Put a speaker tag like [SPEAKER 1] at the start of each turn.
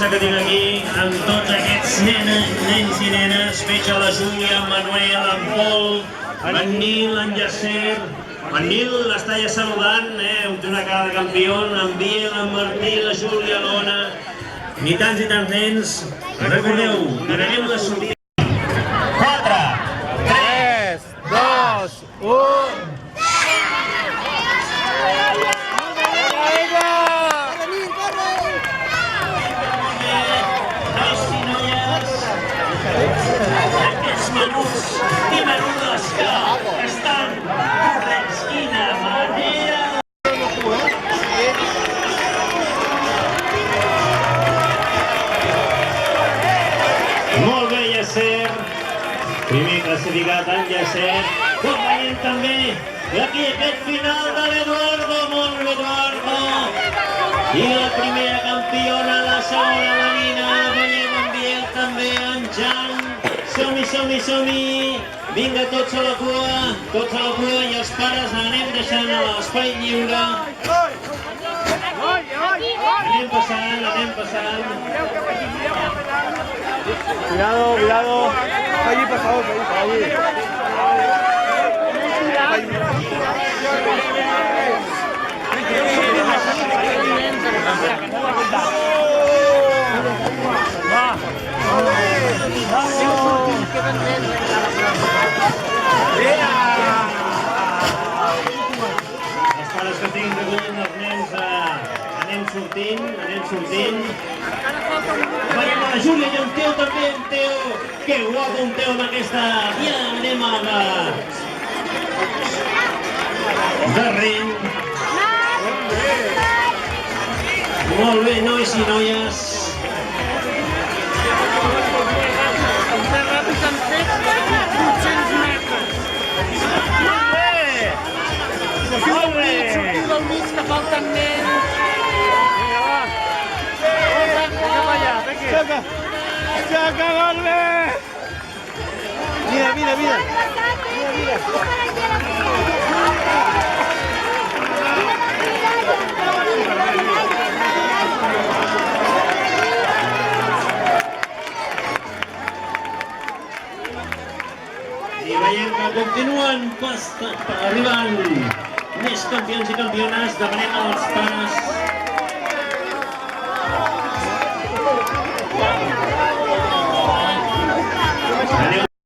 [SPEAKER 1] confiança que tinc aquí amb tots aquests nens i nenes. Veig a la Júlia, en Manuel, en Pol, en Nil, en Yasser. En Nil l'està ja saludant, té una cara de campió, en Biel, en Martí, la Júlia, l'Ona, i tants nens. Recordeu, donarem la sortida. 4,
[SPEAKER 2] 3, 2, 1...
[SPEAKER 1] Aquests menuts i menudes que estan corrents, quina manera! Molt bé, Yasser. Primer classificat en Yasser. Com veiem també aquí aquest final de l'Eduardo, molt bé, Eduardo. I la primera campiona, la segona, la Nina. Veiem en Biel també, en Jan. Som-hi, som-hi, som-hi! Vinga, tots a la cua, i els pares anem deixant a l'espai lliure. Anem passant.
[SPEAKER 2] Cuidado. Allí, por favor, allí.
[SPEAKER 1] Els pares que tinc recollint els nens, anem sortint. Veiem a la Júlia i en Teo també, en Teo. Que guapo un Teo amb aquesta. Ja anem a la... darrere. Molt bé, nois i noies.
[SPEAKER 3] Els més ràpids han fet 800 metres.
[SPEAKER 1] Molt bé!
[SPEAKER 3] Sortiu del mig, que falten nens.
[SPEAKER 2] ¡Saca, Gorbe! Mira.
[SPEAKER 1] I veiem que continuen arribant més campions i campiones. Demanem als pares